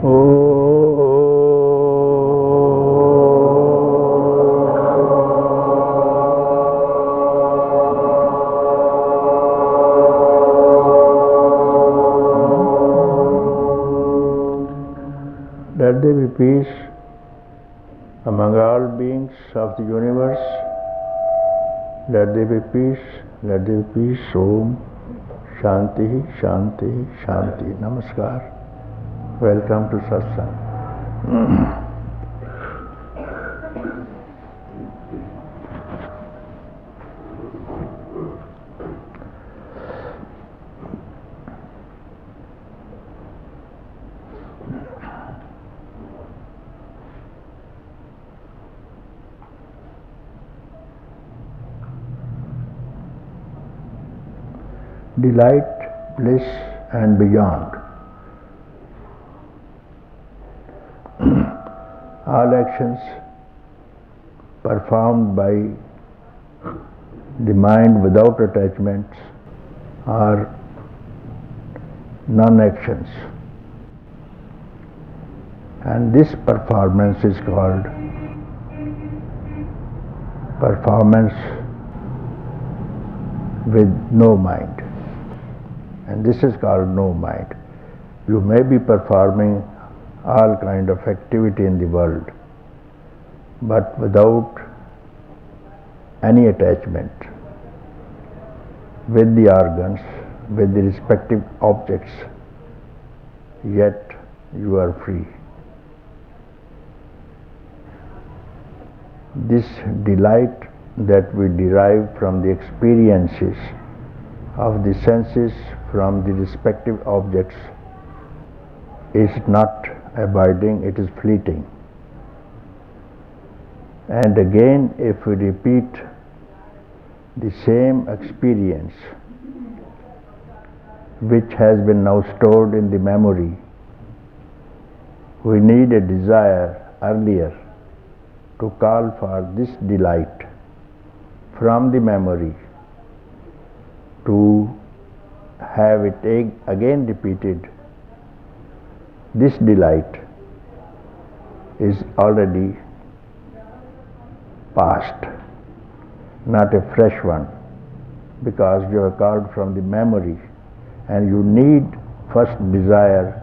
Let there be peace among all beings of the universe. Let there be peace, let there be peace. Om Shanti, Shanti, Shanti. Namaskar. Welcome to Satsang. Delight, bliss and beyond. All actions performed by the mind without attachments are non-actions, and this performance is called performance with no mind. And this is called no mind. You may be performing all kind of activity in the world, but without any attachment with the organs, with the respective objects, yet you are free. This delight that we derive from the experiences of the senses from the respective objects is not abiding, it is fleeting. And again, if we repeat the same experience which has been now stored in the memory, we need a desire earlier to call for this delight from the memory to have it again repeated. This delight is already past, not a fresh one, because you are called from the memory, and you need first desire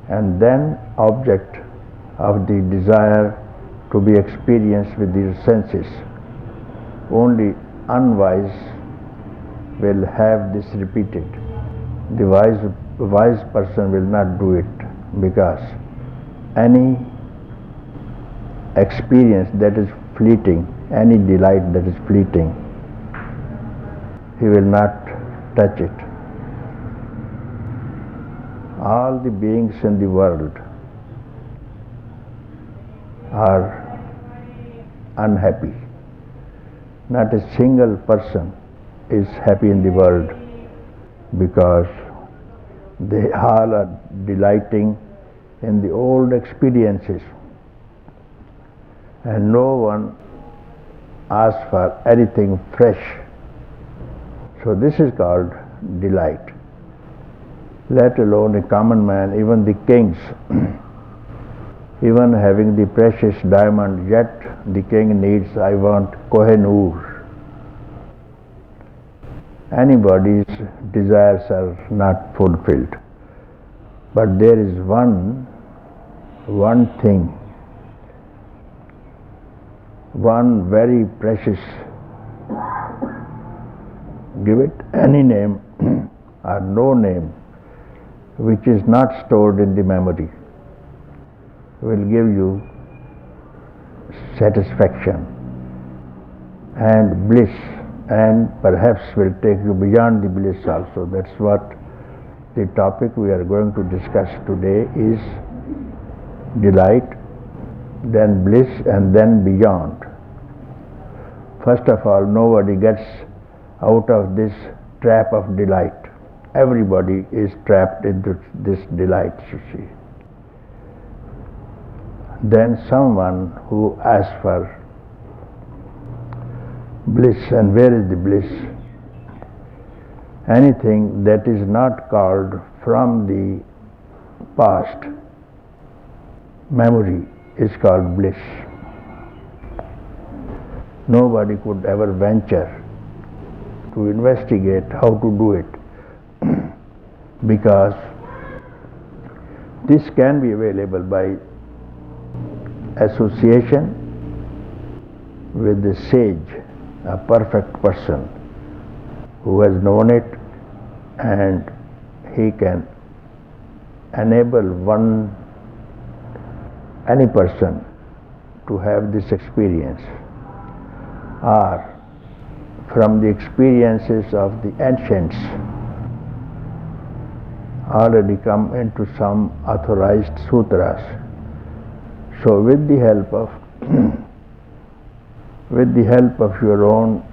and then object of the desire to be experienced with your senses. Only unwise will have this repeated. The wise person will not do it, because any experience that is fleeting, any delight that is fleeting, he will not touch it. All the beings in the world are unhappy. Not a single person is happy in the world, because they all are delighting in the old experiences, and no one asks for anything fresh. So this is called delight. Let alone a common man, even the kings, even having the precious diamond, yet the king needs, I want Kohinoor. Anybody's desires are not fulfilled. But there is one thing, one very precious, give it any name or no name, which is not stored in the memory, will give you satisfaction and bliss, and perhaps will take you beyond the bliss also. That's what the topic we are going to discuss today is: delight, then bliss, and then beyond. First of all, nobody gets out of this trap of delight. Everybody is trapped into this delight, you see. Then someone who asks for bliss, and where is the bliss? Anything that is not called from the past memory is called bliss. Nobody could ever venture to investigate how to do it because this can be available by association with the sage, a perfect person who has known it, and he can enable any person to have this experience, or from the experiences of the ancients already come into some authorized sutras. So with the help of your own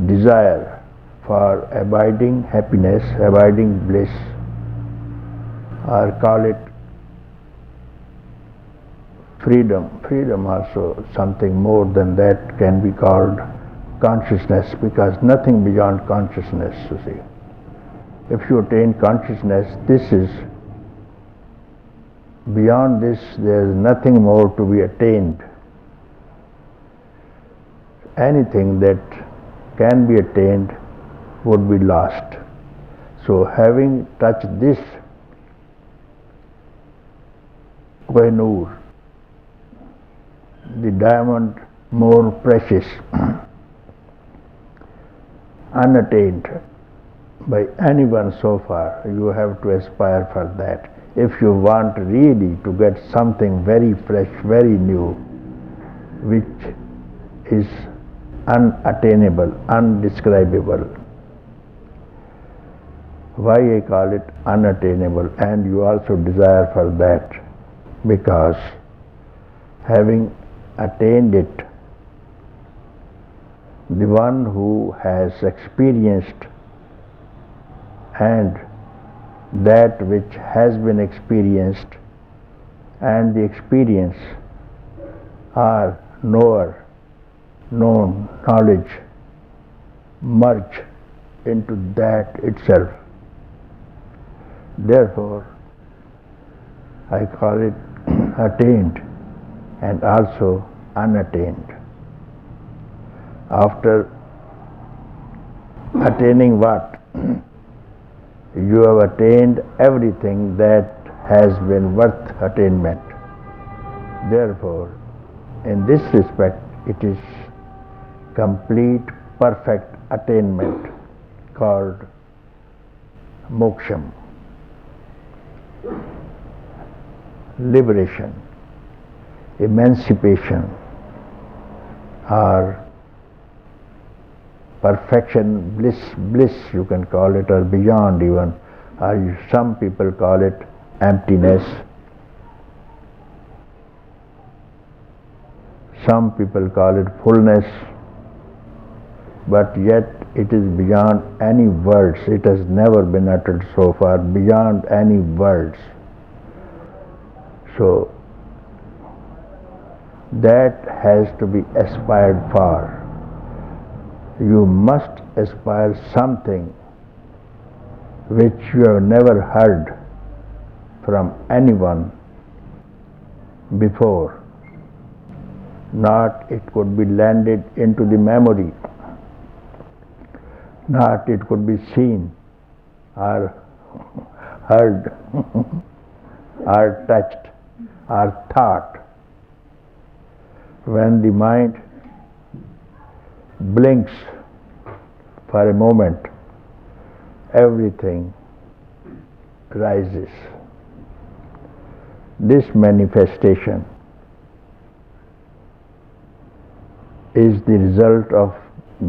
desire for abiding happiness, abiding bliss, or call it freedom. Freedom also, something more than that, can be called consciousness, because nothing beyond consciousness, you see. If you attain consciousness, this is, beyond this there is nothing more to be attained. Anything that can be attained would be lost. So having touched this Koh-i-Noor, the diamond more precious, unattained by anyone so far, you have to aspire for that. If you want really to get something very fresh, very new, which is unattainable, undescribable. Why I call it unattainable? And you also desire for that, because having attained it, the one who has experienced and that which has been experienced and the experience are knower, known, knowledge, merge into that itself. Therefore, I call it attained and also unattained. After attaining what? You have attained everything that has been worth attainment. Therefore, in this respect, it is complete, perfect attainment called moksham, liberation, emancipation, or perfection, bliss you can call it, or beyond even, or some people call it emptiness, some people call it fullness, but yet it is beyond any words. It has never been uttered so far, beyond any words. So that has to be aspired for. You must aspire something which you have never heard from anyone before. Not it could be landed into the memory, not it could be seen or heard or touched or thought. When the mind blinks for a moment, everything rises. This manifestation is the result of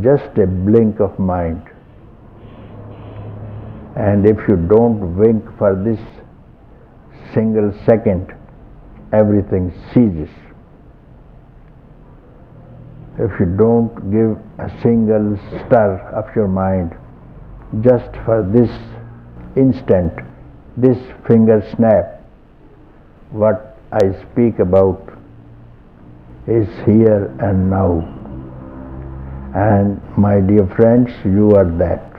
just a blink of mind. And if you don't wink for this single second, everything ceases. If you don't give a single stir of your mind, just for this instant, this finger snap, what I speak about is here and now. And my dear friends, you are that.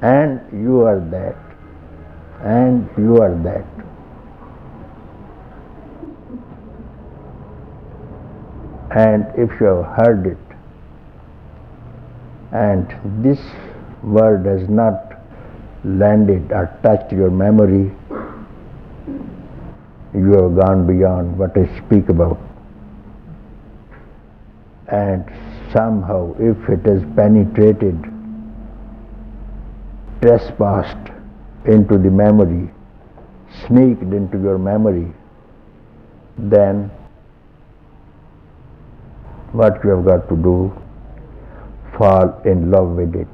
and you are that, and you are that. And if you have heard it, and this word has not landed or touched your memory, you have gone beyond what I speak about. And somehow, if it has penetrated, trespassed into the memory, sneaked into your memory, then what you have got to do, fall in love with it.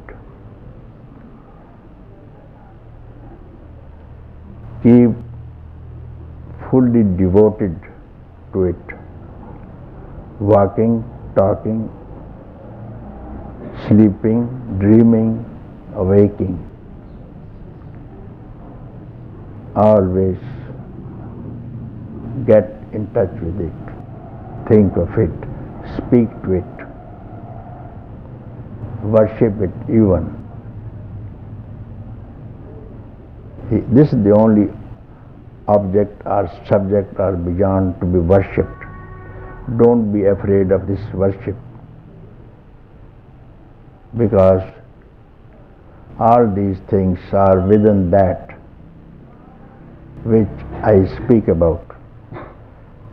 Keep fully devoted to it, walking, talking, sleeping, dreaming, awaking. Always get in touch with it, think of it, speak to it, worship it even. This is the only object or subject or beyond to be worshipped. Don't be afraid of this worship, because all these things are within that which I speak about.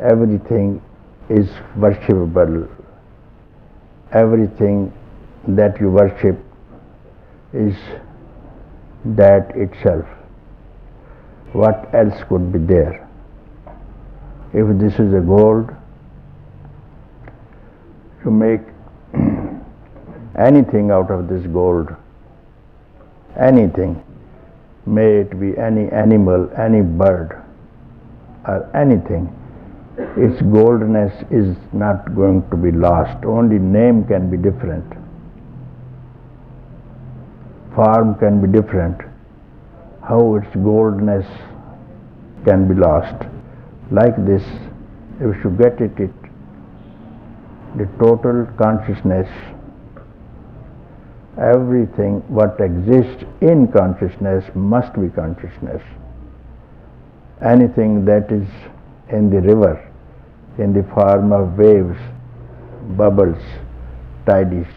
Everything is worshipable. Everything that you worship is that itself. What else could be there? If this is a gold, to make anything out of this gold, anything, may it be any animal, any bird, or anything, its goldness is not going to be lost. Only name can be different. Form can be different. How its goldness can be lost. Like this, if you get it, the total consciousness, everything what exists in consciousness must be consciousness. Anything that is in the river, in the form of waves, bubbles, tides,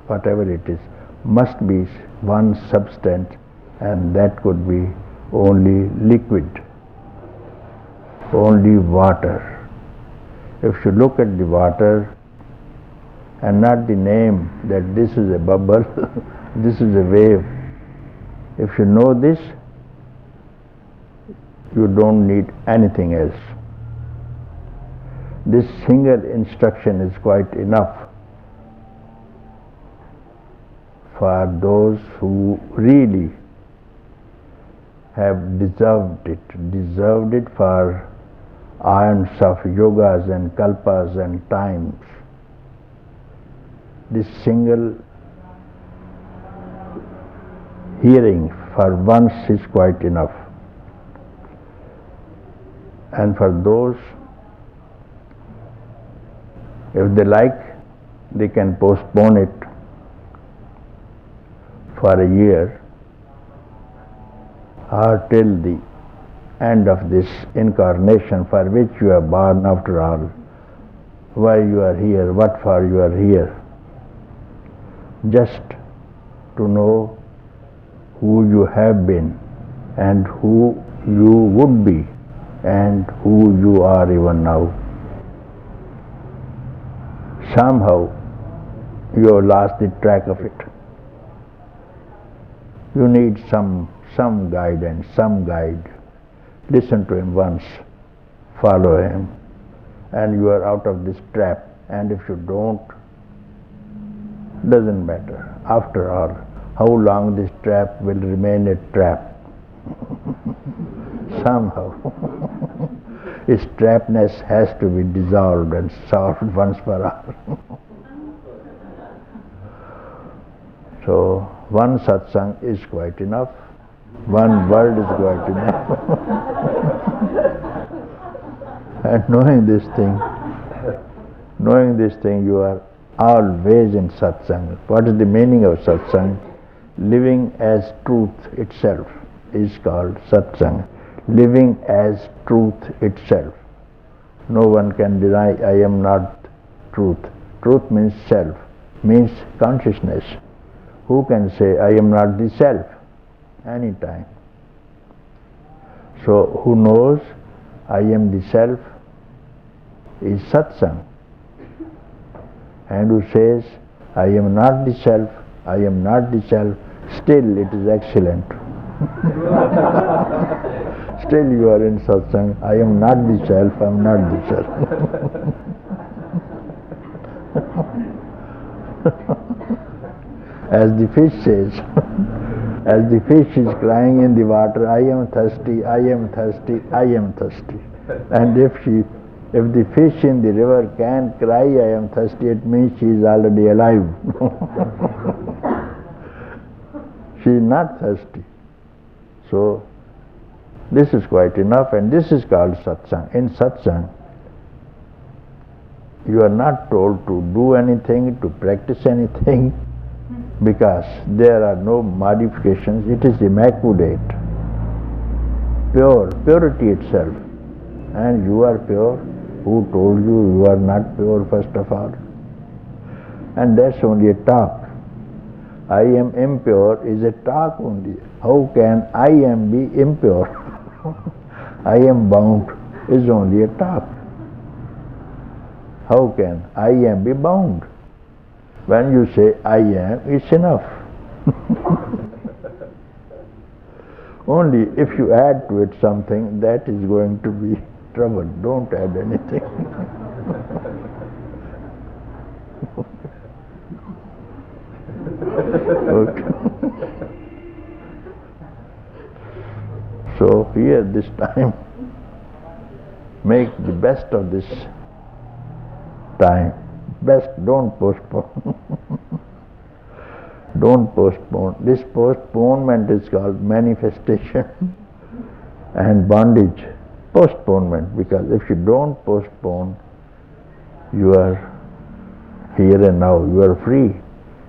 whatever it is, must be one substance, and that could be only liquid, only water. If you look at the water and not the name that this is a bubble, this is a wave, if you know this, you don't need anything else. This single instruction is quite enough for those who really have deserved it for aeons of yogas and kalpas and times. This single hearing for once is quite enough. And for those, if they like, they can postpone it for a year or till the end of this incarnation for which you are born after all. Why you are here, what for you are here. Just to know who you have been and who you would be and who you are even now. Somehow you have lost the track of it. You need some guidance, some guide. Listen to him once, follow him, and you are out of this trap. And if you don't, doesn't matter. After all, how long this trap will remain a trap? Somehow. Its trapness has to be dissolved and solved once for all. So, one satsang is quite enough. One word is quite enough. And knowing this thing, you are always in satsang. What is the meaning of satsang? living as truth itself is called satsang. Living as truth itself. No one can deny I am not truth. Truth means self, means consciousness. Who can say I am not the self? Anytime. So who knows I am the self is satsang. And who says I am not the self, I am not the self, still it is excellent. Still you are in satsang, I am not the self, I am not the self. As the fish says, as the fish is crying in the water, I am thirsty, I am thirsty, I am thirsty. And if the fish in the river can cry, I am thirsty, it means she is already alive. She is not thirsty. So, this is quite enough, and this is called satsang. In satsang, you are not told to do anything, to practice anything, because there are no modifications. It is immaculate, pure, purity itself. And you are pure. Who told you you are not pure, first of all? And that's only a talk. I am impure is a talk only. How can I am be impure? I am bound is only a talk. How can I am be bound? When you say I am, it's enough. Only if you add to it something, that is going to be trouble. Don't add anything. Okay. So here this time, make the best of this time. Best, don't postpone. Don't postpone. This postponement is called manifestation and bondage. Postponement, because if you don't postpone, you are here and now, you are free.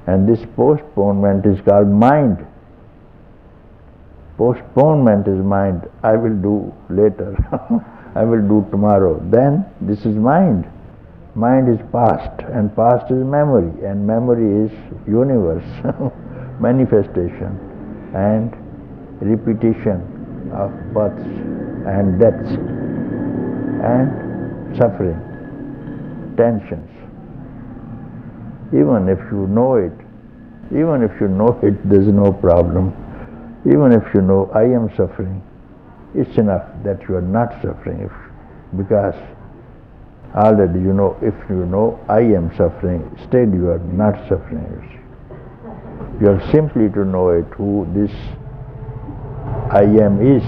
And this postponement is called mind. Postponement is mind. I will do later. I will do tomorrow. Then this is mind. Mind is past, and past is memory, and memory is universe, manifestation, and repetition of births and deaths, and suffering, tensions. Even if you know it, there is no problem. Even if you know I am suffering, it's enough that you are not suffering, because already you know, if you know I am suffering, still you are not suffering. You have simply to know it, who this I am is.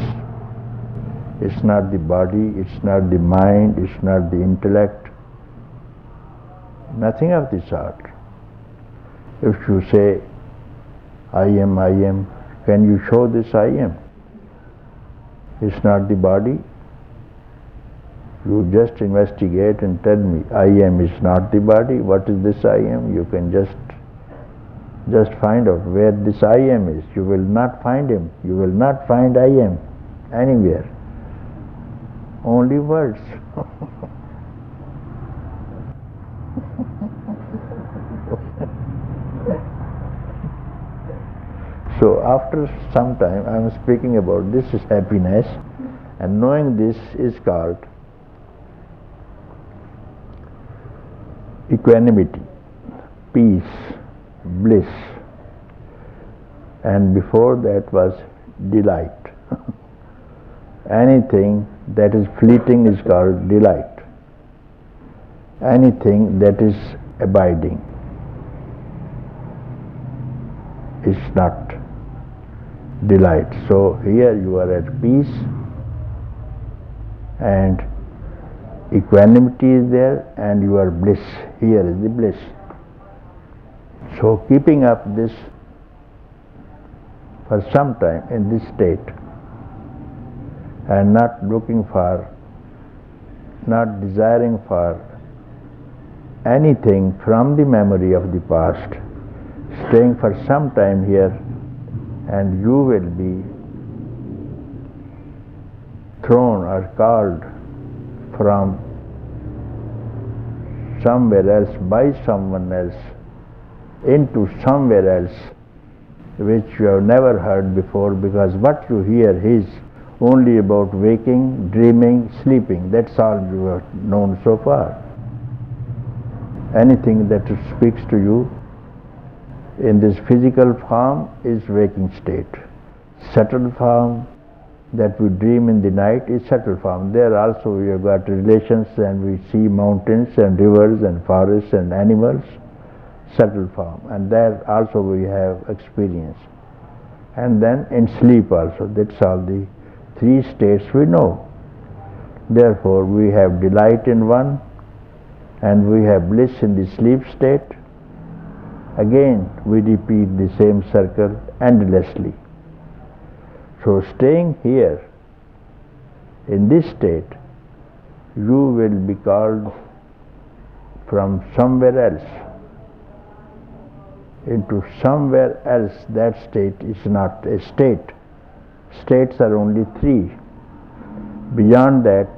It's not the body, it's not the mind, it's not the intellect, nothing of the sort. If you say I am, can you show this I am? It's not the body. You just investigate and tell me I am is not the body. What is this I am? You can just find out where this I am is. You will not find him. You will not find I am anywhere. Only words. So after some time I am speaking about this is happiness, and knowing this is called equanimity, peace, bliss, and before that was delight. Anything that is fleeting is called delight. Anything that is abiding is not delight. So here you are at peace, and equanimity is there, and you are bliss. Here is the bliss. So keeping up this for some time in this state, and not looking for, not desiring for anything from the memory of the past, staying for some time here and you will be thrown or called from somewhere else by someone else into somewhere else which you have never heard before, because what you hear is only about waking, dreaming, sleeping. That's all you have known so far. Anything that speaks to you in this physical form is waking state. Subtle form that we dream in the night is subtle form. There also we have got relations, and we see mountains and rivers and forests and animals, subtle form, and there also we have experience. And then in sleep also, that's all the three states we know. Therefore we have delight in one, and we have bliss in the sleep state. Again we repeat the same circle endlessly. So staying here in this state, you will be called from somewhere else into somewhere else. That state is not a state. States are only three. Beyond that,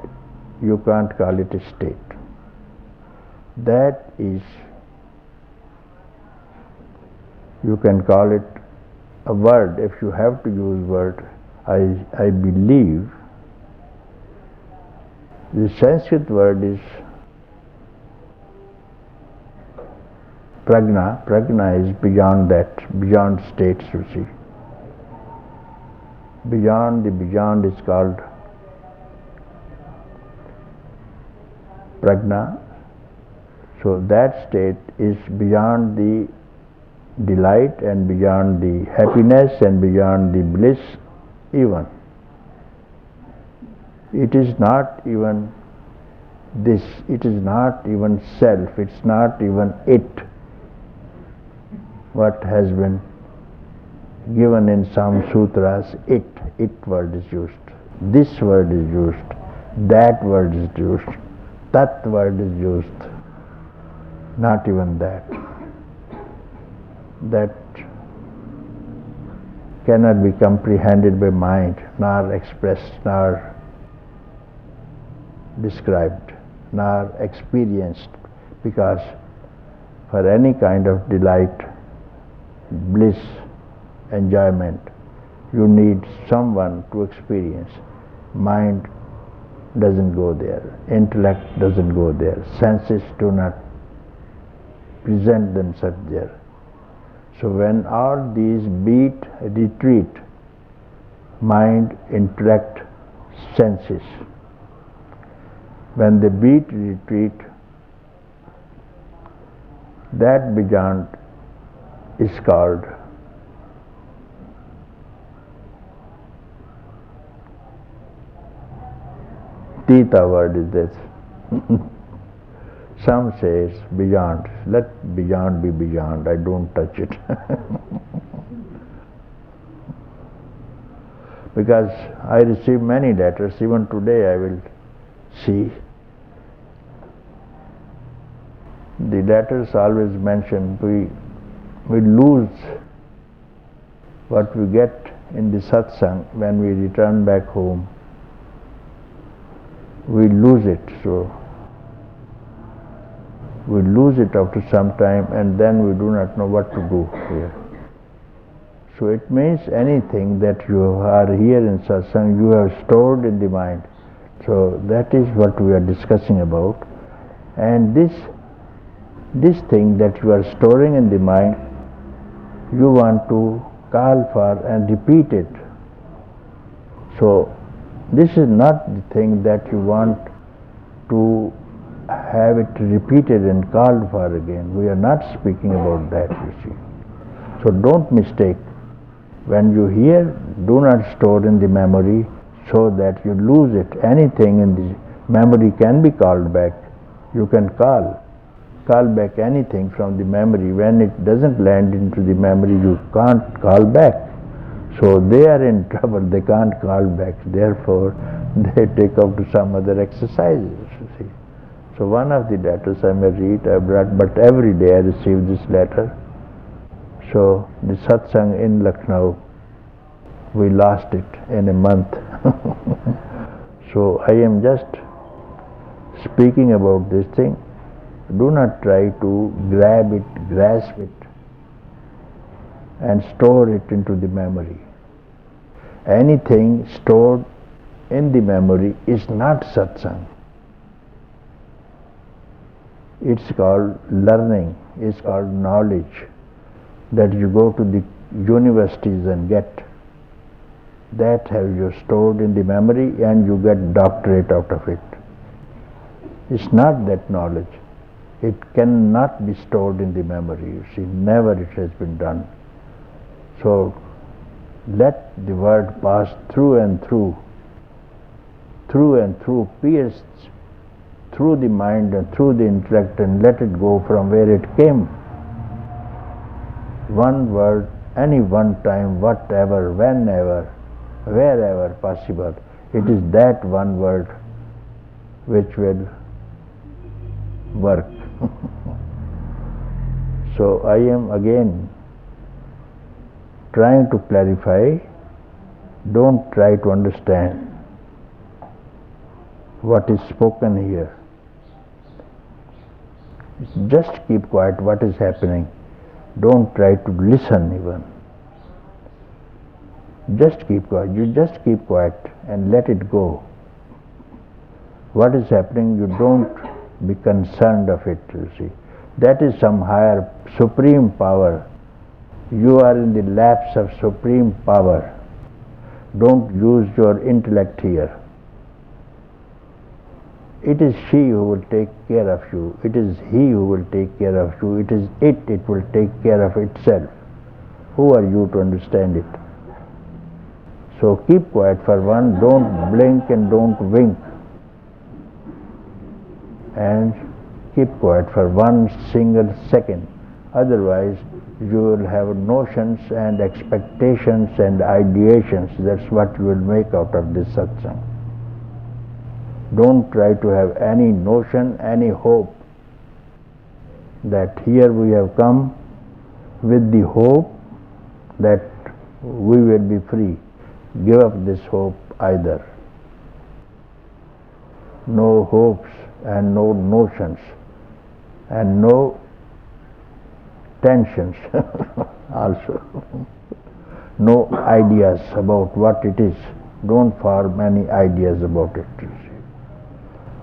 you can't call it a state. That is, you can call it a word. If you have to use word, I believe the Sanskrit word is prajna. Prajna is beyond that, beyond states, you see. Beyond, the beyond is called prajna. So that state is beyond the delight and beyond the happiness and beyond the bliss even. It is not even this, it is not even self, it's not even it. What has been given in some sutras, it word is used, this word is used, that word is used, tat word is used. Not even that. That cannot be comprehended by mind, nor expressed, nor described, nor experienced, because for any kind of delight, bliss, enjoyment, you need someone to experience. Mind doesn't go there, intellect doesn't go there, senses do not present themselves there. So when all these beat, retreat, mind, intellect, senses, when they beat, retreat, that beyond is called Tita word is this. Some says beyond. Let beyond be beyond. I don't touch it. Because I receive many letters. Even today I will see. The letters always mention we lose what we get in the satsang when we return back home. We lose it. So we lose it after some time, and then we do not know what to do here. So it means anything that you are here in satsang, you have stored in the mind. So that is what we are discussing about. And this thing that you are storing in the mind, you want to call for and repeat it. So this is not the thing that you want to have it repeated and called for again. We are not speaking about that, you see. So don't mistake. When you hear, do not store in the memory so that you lose it. Anything in the memory can be called back. You can call back anything from the memory. When it doesn't land into the memory, you can't call back. So they are in trouble, they can't call back. Therefore, they take up to some other exercises, you see. So one of the letters I may read, I brought, but every day I receive this letter. So the satsang in Lucknow we lost it in a month. So I am just speaking about this thing. Do not try to grab it, grasp it, and store it into the memory. Anything stored in the memory is not satsang. It's called learning, it's called knowledge that you go to the universities and get. That have you stored in the memory and you get doctorate out of it. It's not that knowledge. It cannot be stored in the memory. You see, never it has been done. So let the word pass through and through, pierce through the mind and through the intellect, and let it go from where it came. One word, any one time, whatever, whenever, wherever possible. It is that one word which will work. So I am again trying to clarify. Don't try to understand what is spoken here. Just keep quiet what is happening. Don't try to listen even. Just keep quiet. You just keep quiet and let it go. What is happening, you don't be concerned of it, you see. That is some higher, supreme power. You are in the laps of supreme power. Don't use your intellect here. It is she who will take care of you. It is he who will take care of you. It is it will take care of itself. Who are you to understand it? So keep quiet for one, don't blink and don't wink. And keep quiet for one single second. Otherwise, you will have notions and expectations and ideations. That's what you will make out of this satsang. Don't try to have any notion, any hope that here we have come with the hope that we will be free. Give up this hope either. No hopes and no notions and no tensions also. No ideas about what it is. Don't form any ideas about it.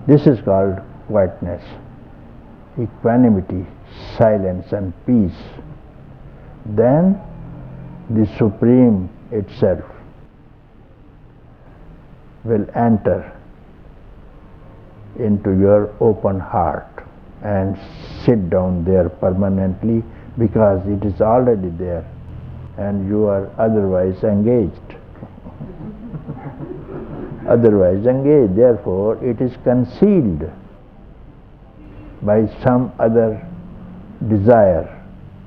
This is called quietness, equanimity, silence and peace. Then the Supreme itself will enter into your open heart and sit down there permanently, because it is already there and you are otherwise engaged. Otherwise engaged. Therefore, it is concealed by some other desire.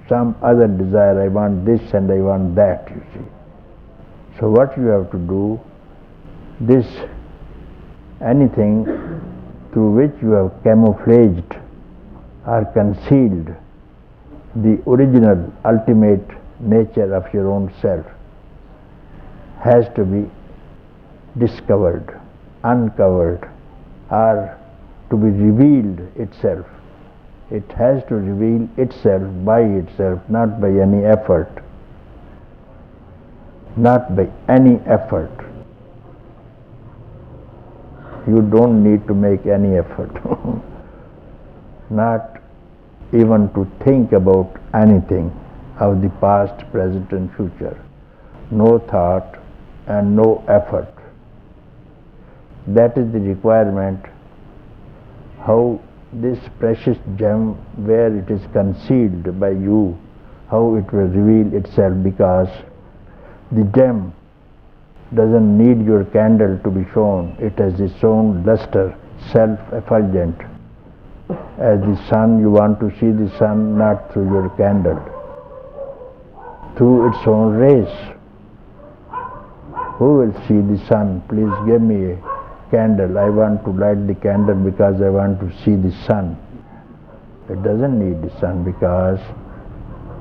Some other desire, I want this and I want that, you see. So what you have to do, this, anything through which you have camouflaged or concealed the original, ultimate nature of your own self, has to be discovered, uncovered, or to be revealed itself. It has to reveal itself by itself, not by any effort. Not by any effort. You don't need to make any effort. Not even to think about anything of the past, present and future. No thought and no effort. That is the requirement. How this precious gem, where it is concealed by you, how it will reveal itself, because the gem doesn't need your candle to be shown. It has its own luster, self-effulgent. As the sun, you want to see the sun not through your candle, through its own rays. Who will see the sun? Please give me a candle. I want to light the candle because I want to see the sun. It doesn't need the sun because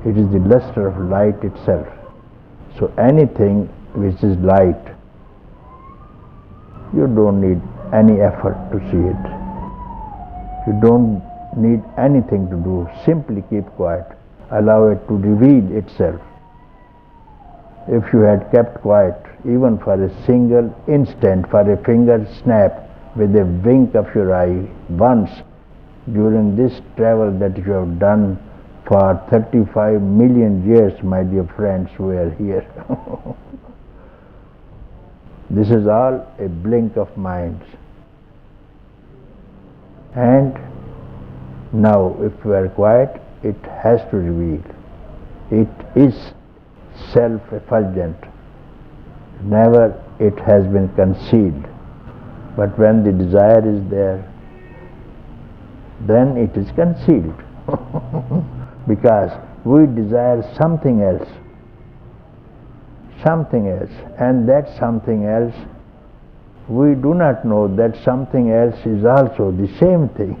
it is the luster of light itself. So anything which is light. You don't need any effort to see it. You don't need anything to do. Simply keep quiet. Allow it to reveal itself. If you had kept quiet even for a single instant, for a finger snap, with a wink of your eye once during this travel that you have done for 35 million years, my dear friends who are here. This is all a blink of minds. And now if we are quiet, it has to reveal. It is self-effulgent. Never it has been concealed. But when the desire is there, then it is concealed. Because we desire something else. Something else. And that something else, we do not know that something else is also the same thing.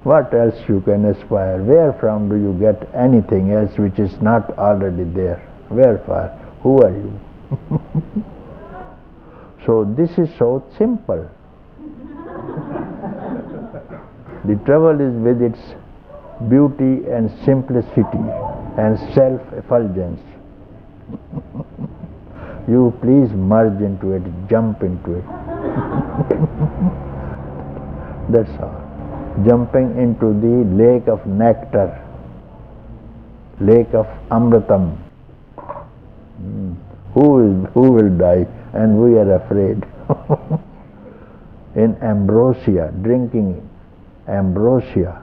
What else you can aspire? Where from do you get anything else which is not already there? Wherefore? Who are you? So this is so simple. The trouble is with its beauty and simplicity and self-effulgence. You please merge into it, jump into it. That's all. Jumping into the lake of nectar, lake of amritam. Who will die? And we are afraid. In ambrosia, drinking ambrosia,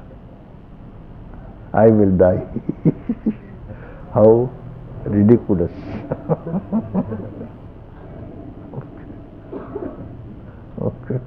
I will die. How ridiculous. Okay.